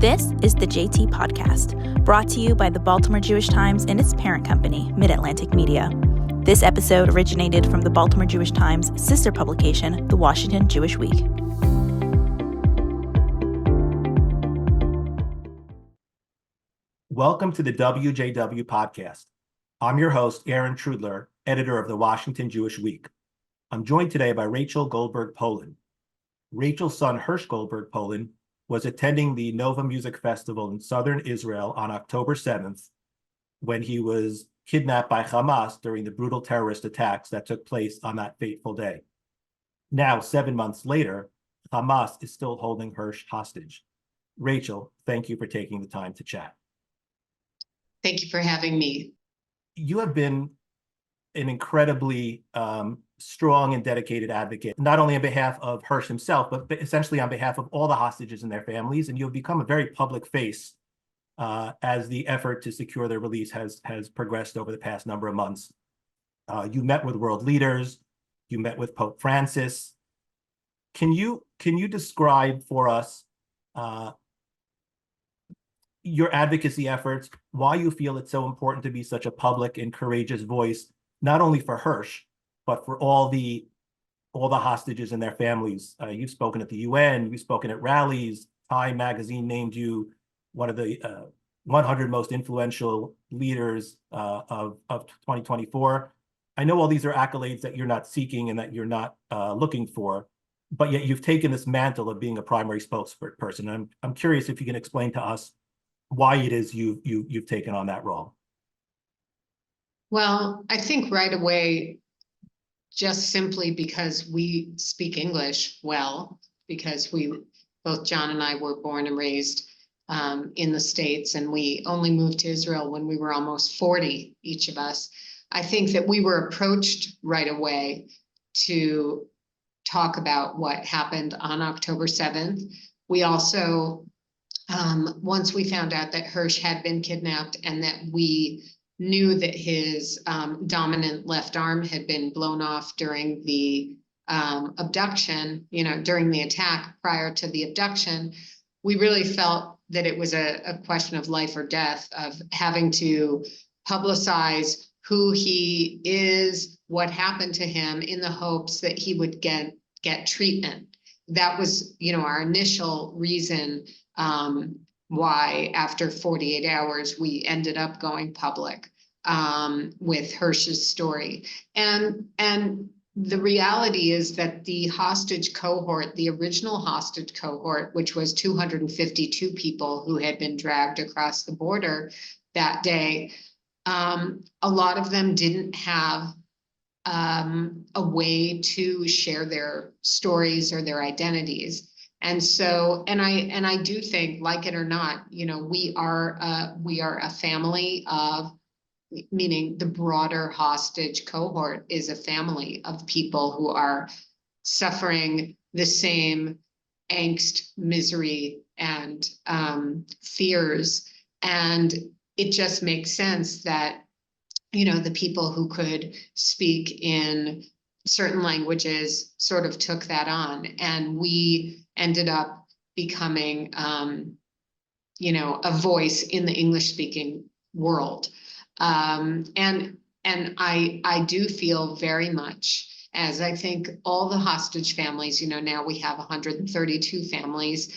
This is the JT Podcast, brought to you by the Baltimore Jewish Times and its parent company, Mid-Atlantic Media. This episode originated from the Baltimore Jewish Times' sister publication, The Washington Jewish Week. Welcome to the WJW Podcast. I'm your host, Aaron Trudler, editor of the Washington Jewish Week. I'm joined today by Hersh Goldberg-Polin. Rachel's son, Hersh Goldberg-Polin, was attending the Nova Music Festival in southern Israel on October 7th when he was kidnapped by Hamas during the brutal terrorist attacks that took place on that fateful day. Now, 7 months later, Hamas is still holding Hersh hostage. Rachel, thank you for taking the time to chat. Thank you for having me. You have been an incredibly strong and dedicated advocate, not only on behalf of Hersh himself, but essentially on behalf of all the hostages and their families. And you have become a very public face as the effort to secure their release has progressed over the past number of months. You met with world leaders, you met with Pope Francis. Can you describe for us your advocacy efforts, why you feel it's so important to be such a public and courageous voice, not only for Hersh, but for all the hostages and their families? You've spoken at the UN, you've spoken at rallies. Time magazine named you one of the 100 most influential leaders of 2024. I know all these are accolades that you're not seeking and that you're not looking for, but yet you've taken this mantle of being a primary spokesperson. I'm curious if you can explain to us why it is you've taken on that role. Well, I think right away, just simply because we speak English well, because both John and I were born and raised in the States, and we only moved to Israel when we were almost 40, each of us. I think that we were approached right away to talk about what happened on October 7th. We also, once we found out that Hersh had been kidnapped and that we knew that his dominant left arm had been blown off during the abduction, during the attack prior to the abduction, we really felt that it was a question of life or death, of having to publicize who he is, what happened to him, in the hopes that he would get treatment. That was, our initial reason why after 48 hours, we ended up going public with Hersh's story. And the reality is that the hostage cohort, the original hostage cohort, which was 252 people who had been dragged across the border that day, a lot of them didn't have a way to share their stories or their identities. And so, and I do think, like it or not, we are a family of, meaning the broader hostage cohort is a family of people who are suffering the same angst, misery, and fears. And it just makes sense that, the people who could speak in certain languages sort of took that on, and we ended up becoming, a voice in the English-speaking world. And I do feel very much, as I think all the hostage families, now we have 132 families,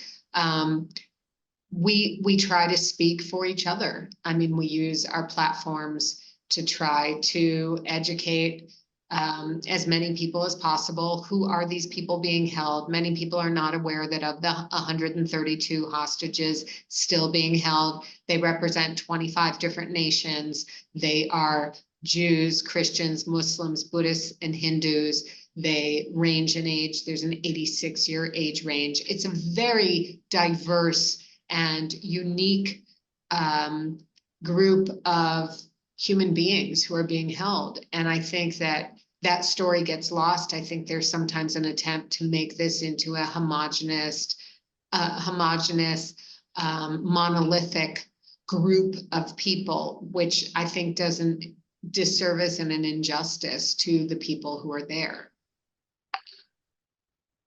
we try to speak for each other. I mean, we use our platforms to try to educate as many people as possible. Who are these people being held? Many people are not aware that of the 132 hostages still being held, they represent 25 different nations. They are Jews, Christians, Muslims, Buddhists, and Hindus. They range in age. There's an 86-year age range. It's a very diverse and unique group of human beings who are being held. And I think that story gets lost. I think there's sometimes an attempt to make this into a homogenous, monolithic group of people, which I think does a disservice and an injustice to the people who are there.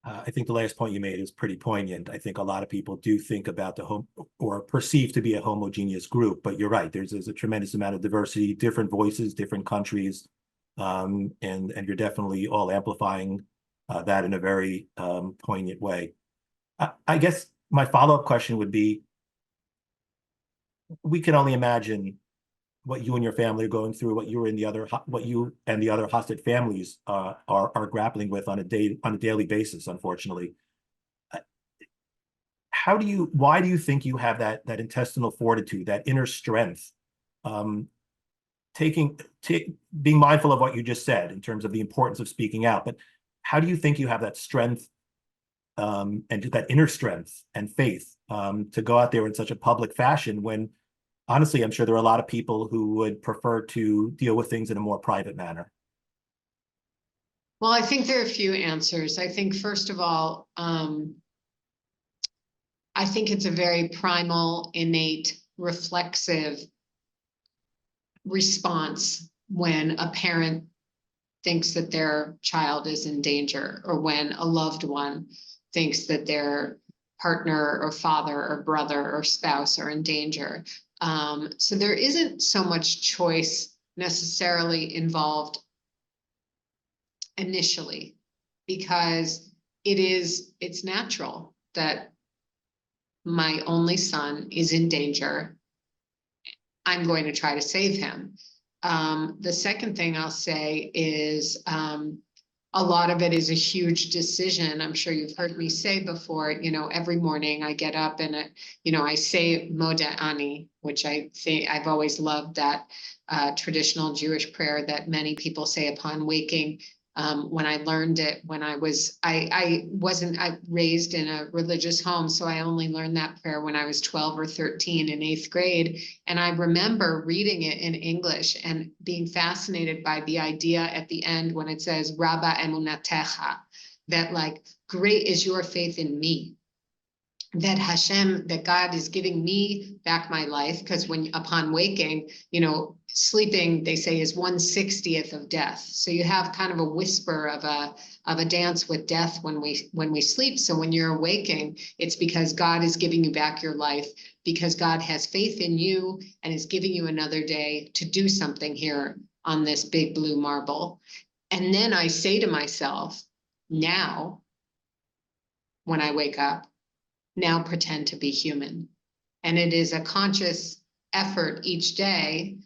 I think the last point you made is pretty poignant. I think a lot of people do think about the home or perceive to be a homogeneous group, but you're right. There's a tremendous amount of diversity, different voices, different countries, and you're definitely all amplifying that in a very poignant way. I guess my follow-up question would be, we can only imagine what you and your family are going through, what you and the other hostage families are grappling with on a daily basis, unfortunately. Why do you think you have that intestinal fortitude, that inner strength, being mindful of what you just said in terms of the importance of speaking out, but how do you think you have that strength and that inner strength and faith to go out there in such a public fashion when, honestly, I'm sure there are a lot of people who would prefer to deal with things in a more private manner? Well, I think there are a few answers. I think, first of all, I think it's a very primal, innate, reflexive response when a parent thinks that their child is in danger, or when a loved one thinks that their partner or father or brother or spouse are in danger. So there isn't so much choice necessarily involved initially, because it's natural that my only son is in danger. I'm going to try to save him. The second thing I'll say is a lot of it is a huge decision. I'm sure you've heard me say before, every morning I get up and, I say Moda Ani, which I think I've always loved, that traditional Jewish prayer that many people say upon waking. When I learned it, when I wasn't raised in a religious home, so I only learned that prayer when I was 12 or 13 in 8th grade. And I remember reading it in English and being fascinated by the idea at the end when it says, Rabba emunatecha, that like, great is your faith in me. That Hashem, that God is giving me back my life, because upon waking, sleeping, they say, is 1/60th of death. So you have kind of a whisper of a dance with death when we sleep. So when you're awaking, it's because God is giving you back your life, because God has faith in you and is giving you another day to do something here on this big blue marble. And then I say to myself, now, when I wake up, now pretend to be human. And it is a conscious effort each day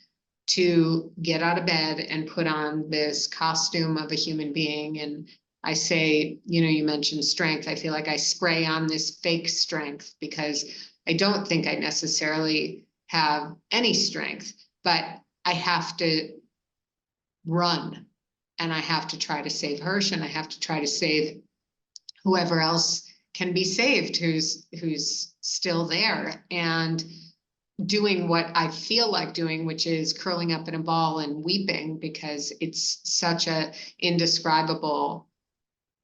to get out of bed and put on this costume of a human being. And I say, you mentioned strength. I feel like I spray on this fake strength, because I don't think I necessarily have any strength, but I have to run, and I have to try to save Hersh, and I have to try to save whoever else can be saved who's still there, and doing what I feel like doing, which is curling up in a ball and weeping, because it's such a indescribable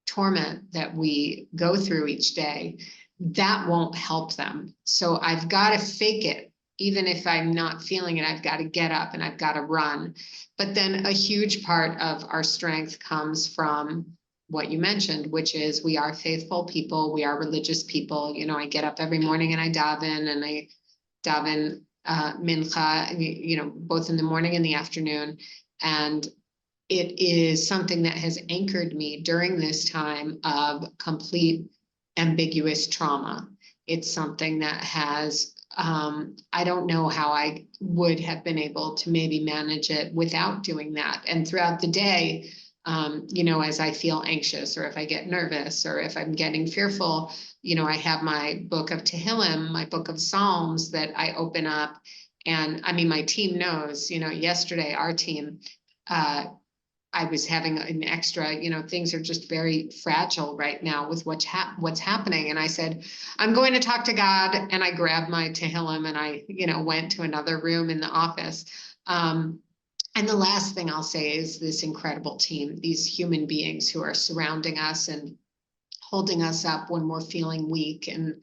torment that we go through each day. That won't help them. So I've got to fake it. Even if I'm not feeling it, I've got to get up and I've got to run. But then a huge part of our strength comes from what you mentioned, which is we are faithful people. We are religious people. I get up every morning and I daven mincha, both in the morning and the afternoon. And it is something that has anchored me during this time of complete ambiguous trauma. It's something that has, I don't know how I would have been able to maybe manage it without doing that. And throughout the day, as I feel anxious, or if I get nervous, or if I'm getting fearful, I have my book of Tehillim, my book of Psalms that I open up. And I mean, my team knows, yesterday, our team, I was having an extra, things are just very fragile right now with what's happening. And I said, I'm going to talk to God. And I grabbed my Tehillim and I, went to another room in the office. And the last thing I'll say is this incredible team, these human beings who are surrounding us and holding us up when we're feeling weak and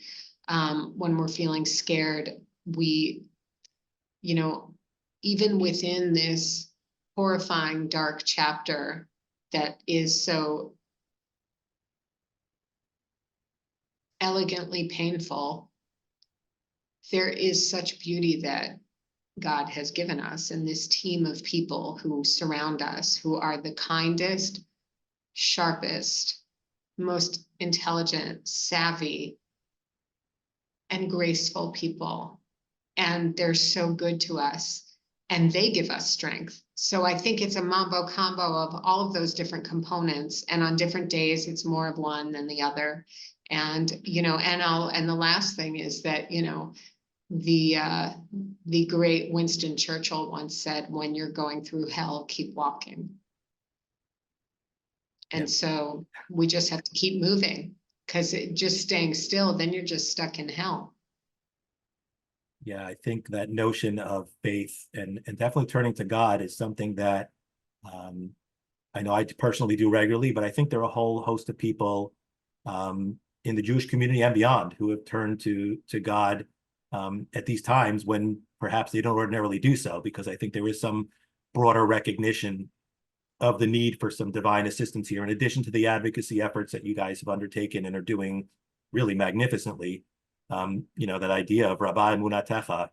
when we're feeling scared. We, even within this horrifying, dark chapter that is so elegantly painful, there is such beauty that God has given us, and this team of people who surround us, who are the kindest, sharpest, most intelligent, savvy, and graceful people. And they're so good to us, and they give us strength. So I think it's a mambo combo of all of those different components. And on different days, it's more of one than the other. And, and the last thing is that, the great Winston Churchill once said, when you're going through hell, keep walking. And so we just have to keep moving, because just staying still, then you're just stuck in hell. Yeah, I think that notion of faith and definitely turning to God is something that I know I personally do regularly, but I think there are a whole host of people in the Jewish community and beyond who have turned to God at these times when perhaps they don't ordinarily do so, because I think there is some broader recognition of the need for some divine assistance here, in addition to the advocacy efforts that you guys have undertaken and are doing really magnificently. That idea of Rabbi Munatecha,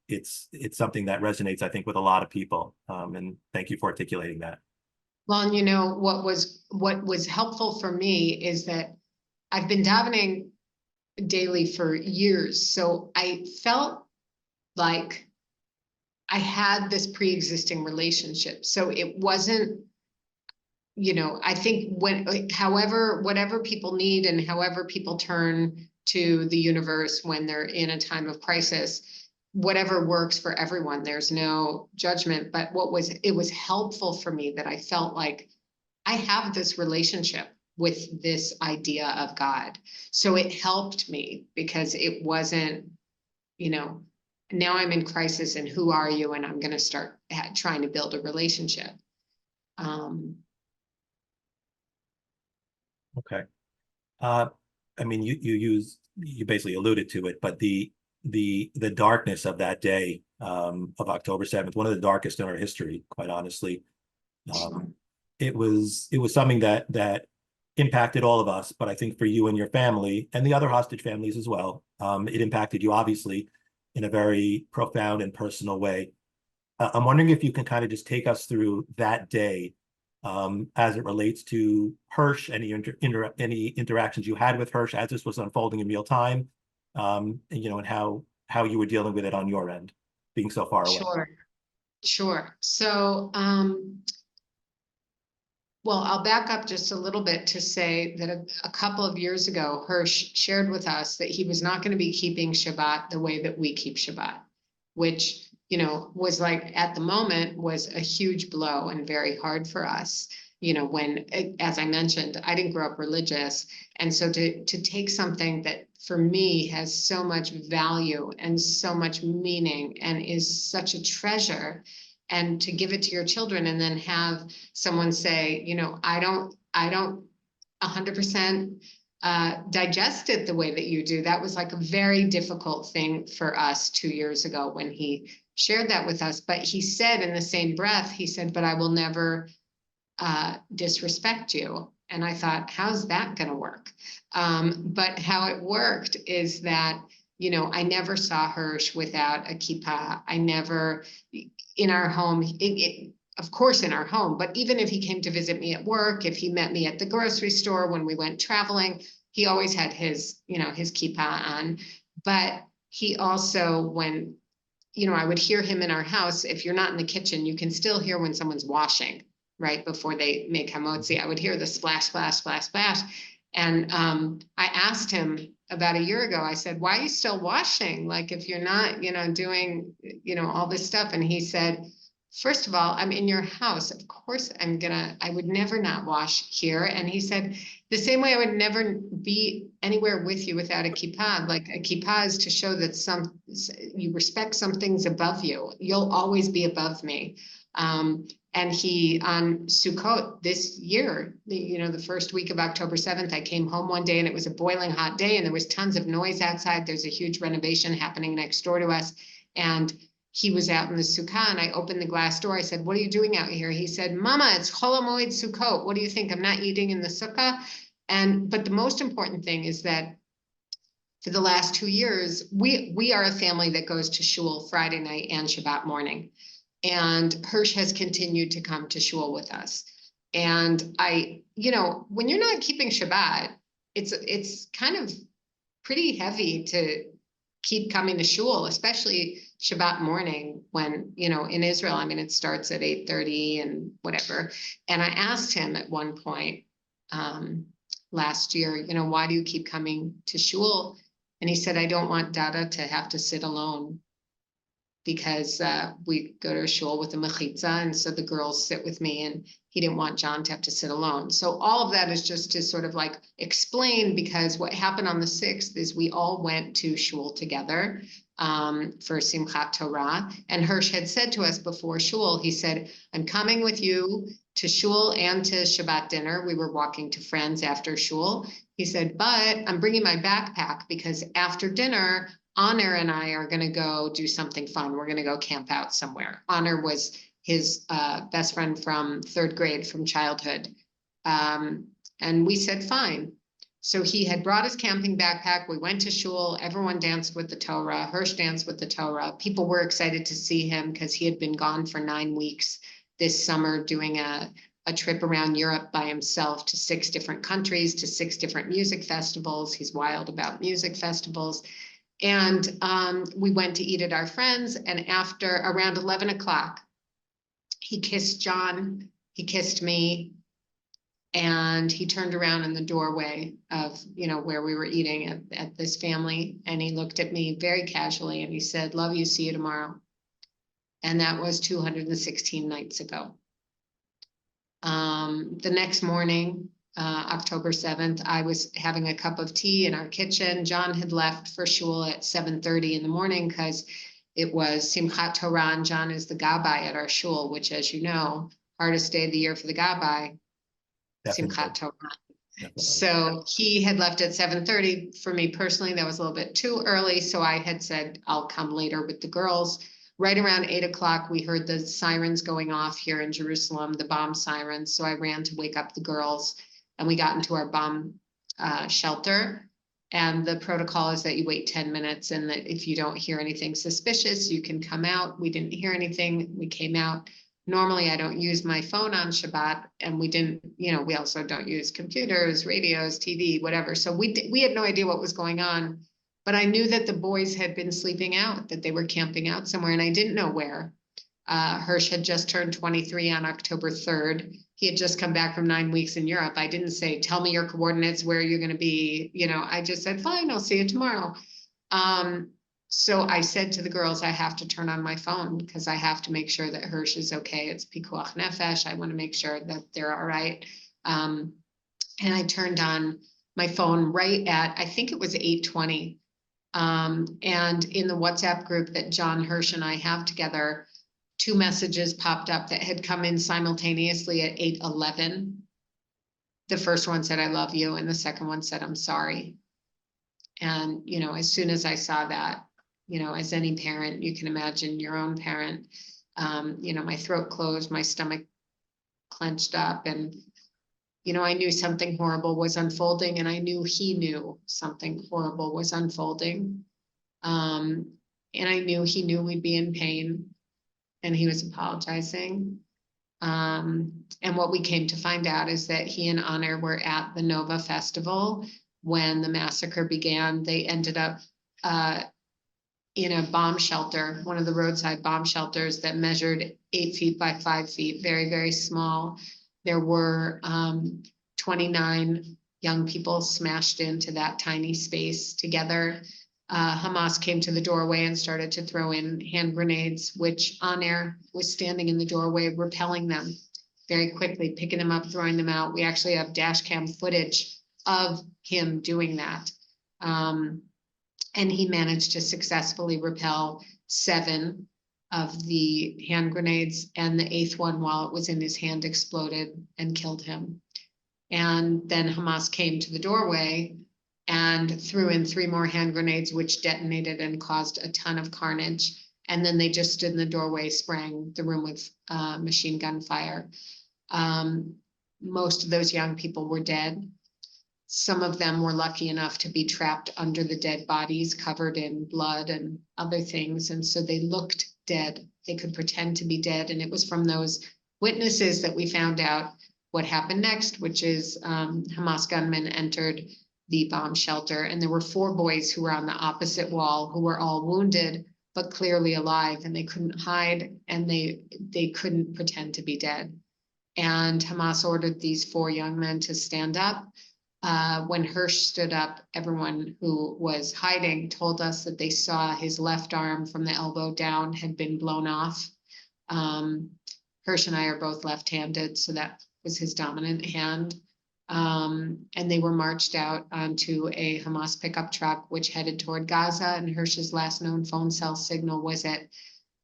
it's something that resonates, I think, with a lot of people. And thank you for articulating that. Well, and what was helpful for me is that I've been davening daily for years. So I felt like I had this pre-existing relationship. So it wasn't, I think whatever people need and however people turn to the universe when they're in a time of crisis, whatever works for everyone, there's no judgment. But it was helpful for me that I felt like I have this relationship with this idea of God. So it helped me, because it wasn't, now I'm in crisis and who are you? And I'm going to start trying to build a relationship. Okay. You basically alluded to it, but the darkness of that day of October 7th, one of the darkest in our history, quite honestly. It was something that impacted all of us, but I think for you and your family and the other hostage families as well, it impacted you obviously in a very profound and personal way. I'm wondering if you can kind of just take us through that day as it relates to Hersh, any interactions you had with Hersh as this was unfolding in real time, and how you were dealing with it on your end, being so far away. Sure. So, well, I'll back up just a little bit to say that a couple of years ago, Hersh shared with us that he was not going to be keeping Shabbat the way that we keep Shabbat, which, was like, at the moment, was a huge blow and very hard for us. When, as I mentioned, I didn't grow up religious. And so to take something that for me has so much value and so much meaning and is such a treasure, and to give it to your children and then have someone say, I don't 100% digest it the way that you do. That was like a very difficult thing for us 2 years ago when he shared that with us. But he said in the same breath, he said, but I will never disrespect you. And I thought, how's that going to work? But how it worked is that, I never saw Hersh without a kippah. I never, in our home, of course in our home, but even if he came to visit me at work, if he met me at the grocery store, when we went traveling, he always had his kippah on. But he also, when, I would hear him in our house, if you're not in the kitchen, you can still hear when someone's washing, right before they make hamotzi. I would hear the splash, splash, splash, splash. And I asked him about a year ago, I said, why are you still washing? Like, if you're not, doing, all this stuff. And he said, first of all, I'm in your house. Of course, I would never not wash here. And he said, the same way I would never be anywhere with you without a kippah. Like, a kippah is to show that you respect some things above you. You'll always be above me. And he, on Sukkot this year, the first week of October 7th, I came home one day and it was a boiling hot day and there was tons of noise outside. There's a huge renovation happening next door to us. And he was out in the sukkah and I opened the glass door. I said, what are you doing out here? He said, Mama, it's Chol HaMoed Sukkot. What do you think? I'm not eating in the sukkah. But the most important thing is that for the last 2 years, we are a family that goes to shul Friday night and Shabbat morning. And Hersh has continued to come to shul with us. And when you're not keeping Shabbat, it's kind of pretty heavy to keep coming to shul, especially Shabbat morning when, in Israel, I mean, it starts at 8:30 and whatever. And I asked him at one point last year, why do you keep coming to shul? And he said, I don't want Dada to have to sit alone, because we go to shul with the mechitza, and so the girls sit with me, and he didn't want John to have to sit alone. So all of that is just to sort of like explain, because what happened on the 6th is we all went to shul together for Simchat Torah. And Hersh had said to us before shul, he said, I'm coming with you to shul and to Shabbat dinner. We were walking to friends after shul. He said, but I'm bringing my backpack, because after dinner, Honor and I are going to go do something fun. We're going to go camp out somewhere. Honor was his best friend from 3rd grade, from childhood. And we said, fine. So he had brought his camping backpack. We went to shul. Everyone danced with the Torah. Hersh danced with the Torah. People were excited to see him, because he had been gone for 9 weeks this summer, doing a trip around Europe by himself to 6 different countries, to 6 different music festivals. He's wild about music festivals. And we went to eat at our friends. And after around 11 o'clock, he kissed John, he kissed me, and he turned around in the doorway of, where we were eating at this family. And he looked at me very casually and he said, love you, see you tomorrow. And that was 216 nights ago. The next morning, October 7th, I was having a cup of tea in our kitchen. John had left for shul at 7:30 in the morning, because it was Simchat Torah, and John is the gabbai at our shul, which, as you know, hardest day of the year for the gabbai, Simchat Torah. Definitely. So he had left at 7:30. For me personally, that was a little bit too early. So I had said, I'll come later with the girls. Right around 8 o'clock, we heard the sirens going off here in Jerusalem, the bomb sirens. So I ran to wake up the girls. And we got into our bomb shelter. And the protocol is that you wait 10 minutes, and that if you don't hear anything suspicious, you can come out. We didn't hear anything. We came out. Normally, I don't use my phone on Shabbat, and we didn't, we also don't use computers, radios, TV, whatever. So we had no idea what was going on. But I knew that the boys had been sleeping out, that they were camping out somewhere, and I didn't know where. Hersh had just turned 23 on October 3rd. He had just come back from 9 weeks in Europe. I didn't say, tell me your coordinates, where you're going to be. I just said, fine, I'll see you tomorrow. So I said to the girls, I have to turn on my phone, because I have to make sure that Hersh is okay. It's pikuach nefesh. I want to make sure that they're all right. And I turned on my phone right at, I think it was 8:20. And in the WhatsApp group that John, Hersh, and I have together, 2 messages popped up that had come in simultaneously at 8:11. The first one said, I love you. And the second one said, I'm sorry. And, as soon as I saw that, as any parent, you can imagine your own parent, my throat closed, my stomach clenched up, and, I knew something horrible was unfolding, and I knew he knew something horrible was unfolding. And I knew he knew we'd be in pain. And he was apologizing. And what we came to find out is that he and Honor were at the Nova Festival when the massacre began. They ended up in a bomb shelter, one of the roadside bomb shelters that measured 8 feet by 5 feet, very, very small. There were 29 young people smashed into that tiny space together. Hamas came to the doorway and started to throw in hand grenades, which Honor was standing in the doorway, repelling them very quickly, picking them up, throwing them out. We actually have dash cam footage of him doing that. And he managed to successfully repel 7 of the hand grenades, and the 8th one, while it was in his hand, exploded and killed him. And then Hamas came to the doorway and threw in 3 more hand grenades, which detonated and caused a ton of carnage. And then they just stood in the doorway, spraying the room with machine gun fire. Most of those young people were dead. Some of them were lucky enough to be trapped under the dead bodies, covered in blood and other things. And so they looked dead. They could pretend to be dead. And it was from those witnesses that we found out what happened next, which is Hamas gunmen entered the bomb shelter. And there were 4 boys who were on the opposite wall who were all wounded, but clearly alive. And they couldn't hide, and they couldn't pretend to be dead. And Hamas ordered these 4 young men to stand up. When Hersh stood up, everyone who was hiding told us that they saw his left arm from the elbow down had been blown off. Hersh and I are both left-handed, so that was his dominant hand. And they were marched out onto a Hamas pickup truck, which headed toward Gaza. And Hersh's last known phone cell signal was at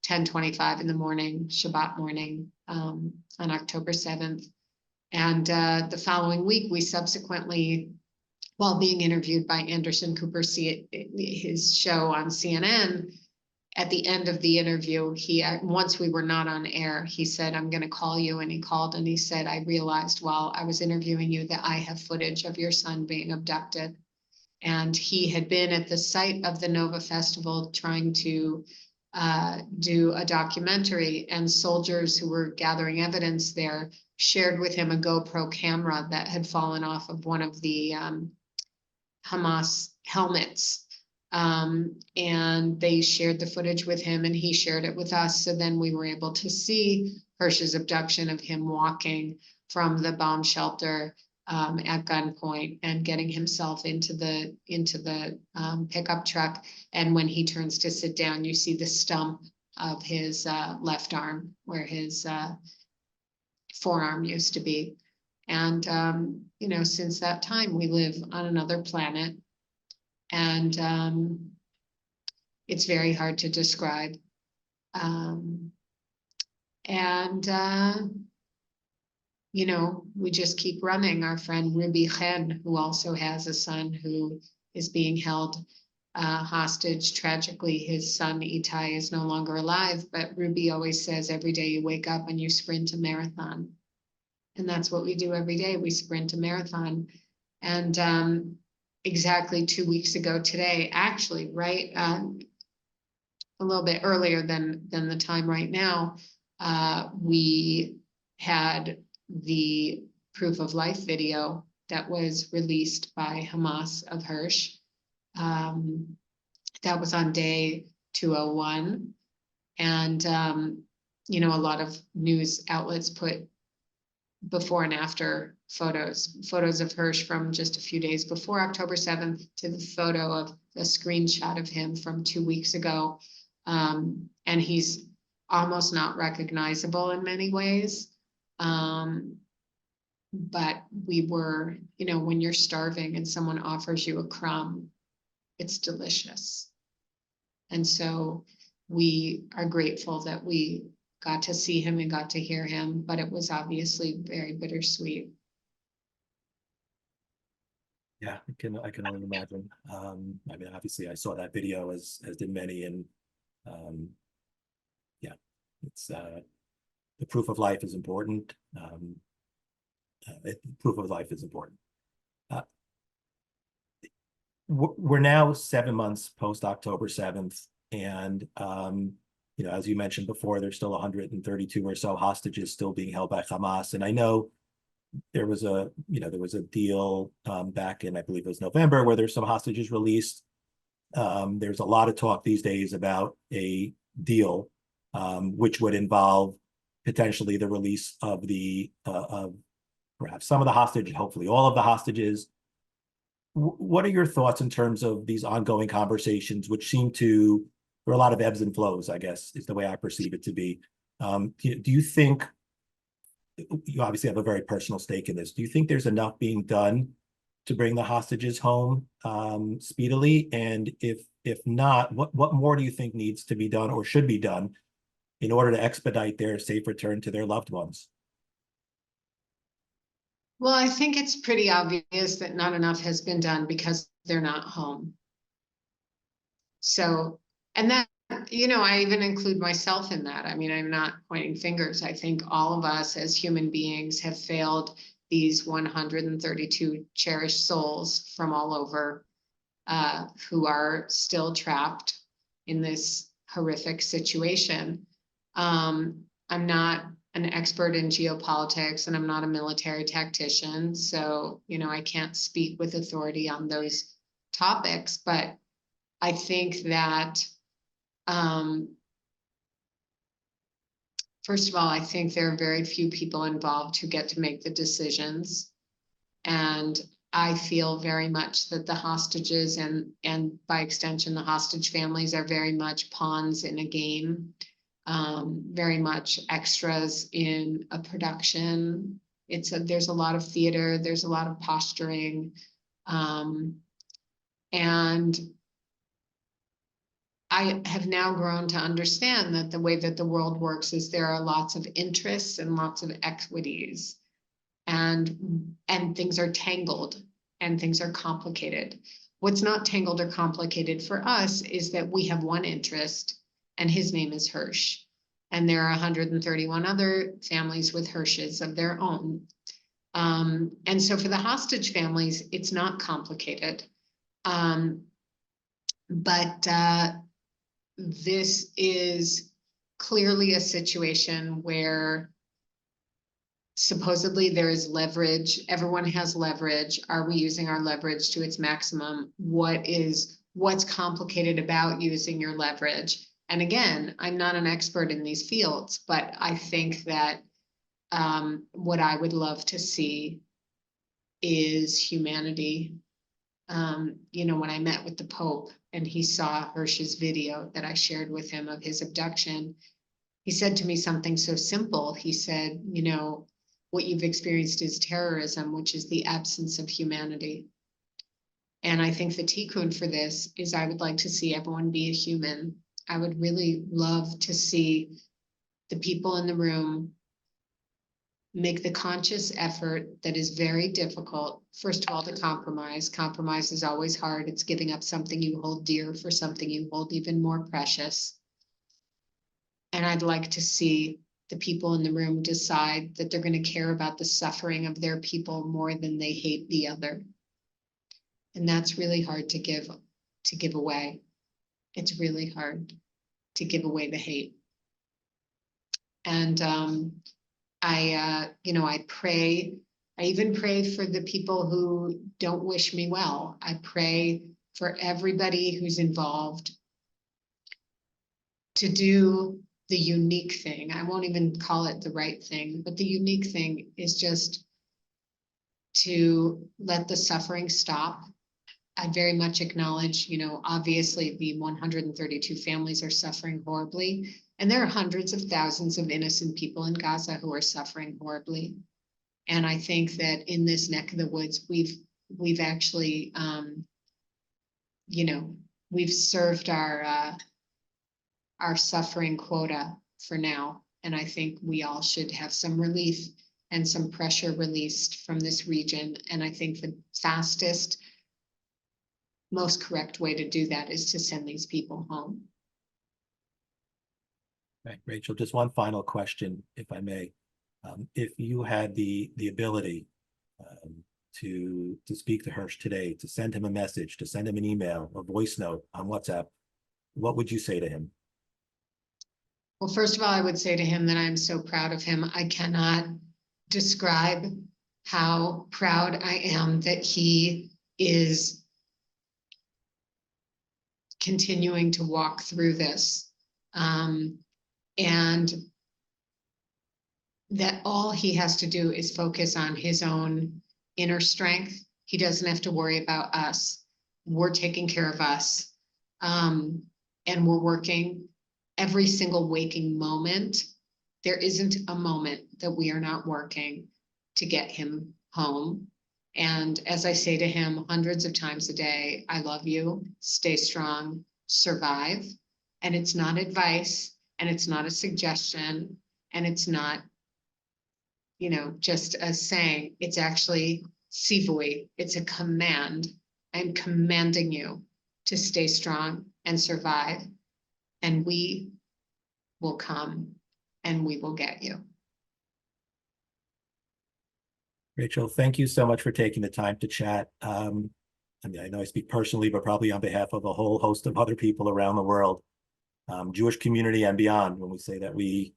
10:25 in the morning, Shabbat morning, on October 7th. And the following week, we subsequently, while being interviewed by Anderson Cooper, his show on CNN, at the end of the interview, once we were not on air, he said, "I'm going to call you." And he called and he said, "I realized while I was interviewing you that I have footage of your son being abducted." And he had been at the site of the Nova Festival trying to do a documentary, and soldiers who were gathering evidence there shared with him a GoPro camera that had fallen off of one of the Hamas helmets. And they shared the footage with him, and he shared it with us. So then we were able to see Hersh's abduction of him walking from the bomb shelter at gunpoint and getting himself into the pickup truck. And when he turns to sit down, you see the stump of his left arm where his forearm used to be. And, since that time, we live on another planet. And it's very hard to describe. We just keep running. Our friend Ruby Chen, who also has a son who is being held hostage. Tragically, his son Itai is no longer alive, but Ruby always says every day you wake up and you sprint a marathon. And that's what we do every day. We sprint a marathon. And exactly 2 weeks ago today, actually, right, a little bit earlier than the time right now, we had the proof of life video that was released by Hamas of Hersh. That was on day 201. And, a lot of news outlets put before and after photos of Hersh from just a few days before October 7th to the photo of a screenshot of him from 2 weeks ago. And he's almost not recognizable in many ways. But we were, when you're starving and someone offers you a crumb, it's delicious. And so we are grateful that we got to see him and got to hear him, but it was obviously very bittersweet. Yeah, I can only imagine. Obviously I saw that video as did many, and it's the proof of life is important. Proof of life is important. We're now 7 months post October 7th, and as you mentioned before, there's still 132 or so hostages still being held by Hamas. And I know there was a deal back in, I believe it was November, where there's some hostages released. There's a lot of talk these days about a deal which would involve potentially the release of perhaps some of the hostages, hopefully all of the hostages. What are your thoughts in terms of these ongoing conversations, which seem to, there are a lot of ebbs and flows, I guess, is the way I perceive it to be. Do you think, you obviously have a very personal stake in this, do you think there's enough being done to bring the hostages home speedily? And if not, what more do you think needs to be done or should be done in order to expedite their safe return to their loved ones? Well, I think it's pretty obvious that not enough has been done because they're not home. So, and that, I even include myself in that. I mean, I'm not pointing fingers. I think all of us as human beings have failed these 132 cherished souls from all over who are still trapped in this horrific situation. I'm not an expert in geopolitics and I'm not a military tactician, so, I can't speak with authority on those topics, but I think that, first of all, I think there are very few people involved who get to make the decisions. And I feel very much that the hostages and by extension, the hostage families are very much pawns in a game, very much extras in a production. There's a lot of theater, there's a lot of posturing. And I have now grown to understand that the way that the world works is there are lots of interests and lots of equities, and things are tangled and things are complicated. What's not tangled or complicated for us is that we have one interest, and his name is Hersh. And there are 131 other families with Hershes of their own. And so for the hostage families, it's not complicated. But this is clearly a situation where supposedly there is leverage. Everyone has leverage. Are we using our leverage to its maximum? What's complicated about using your leverage? And again, I'm not an expert in these fields, but I think that what I would love to see is humanity. When I met with the Pope and he saw Hersh's video that I shared with him of his abduction, he said to me something so simple. He said, what you've experienced is terrorism, which is the absence of humanity. And I think the tikkun for this is I would like to see everyone be a human. I would really love to see the people in the room make the conscious effort that is very difficult, first of all, to compromise. Compromise is always hard. It's giving up something you hold dear for something you hold even more precious. And I'd like to see the people in the room decide that they're going to care about the suffering of their people more than they hate the other. And that's really hard to give away. It's really hard to give away the hate. And I pray. I even pray for the people who don't wish me well. I pray for everybody who's involved to do the unique thing. I won't even call it the right thing, but the unique thing is just to let the suffering stop. I very much acknowledge, obviously the 132 families are suffering horribly, and there are hundreds of thousands of innocent people in Gaza who are suffering horribly. And I think that in this neck of the woods, we've actually, we've served our suffering quota for now. And I think we all should have some relief and some pressure released from this region. And I think the fastest, most correct way to do that is to send these people home. Right, Rachel, just one final question, if I may. If you had the ability to speak to Hersh today, to send him a message, to send him an email, a voice note on WhatsApp, what would you say to him? Well, first of all, I would say to him that I'm so proud of him. I cannot describe how proud I am that he is continuing to walk through this. And that all he has to do is focus on his own inner strength. He doesn't have to worry about us. We're taking care of us. And we're working every single waking moment. There isn't a moment that we are not working to get him home. And as I say to him hundreds of times a day, I love you, stay strong, survive. And it's not advice, and it's not a suggestion, and it's not, just a saying. It's actually sivui. It's a command. I'm commanding you to stay strong and survive. And we will come and we will get you. Rachel, thank you so much for taking the time to chat. I mean, I know I speak personally, but probably on behalf of a whole host of other people around the world, Jewish community and beyond, when we say that we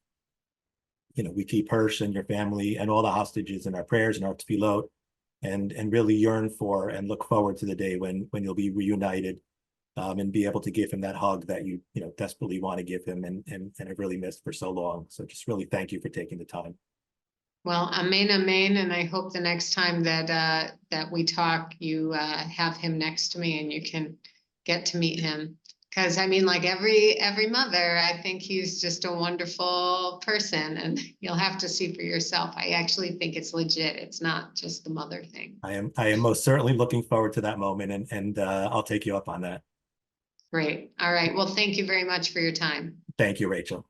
keep Hersh and your family and all the hostages in our prayers and our tefillot, and really yearn for and look forward to the day when you'll be reunited, and be able to give him that hug that you desperately want to give him and have really missed for so long. So just really thank you for taking the time. Well, amen, amen, and I hope the next time that we talk, you have him next to me and you can get to meet him. Because I mean, like every mother, I think he's just a wonderful person, and you'll have to see for yourself. I actually think it's legit. It's not just the mother thing. I am most certainly looking forward to that moment, and I'll take you up on that. Great. All right. Well, thank you very much for your time. Thank you, Rachel.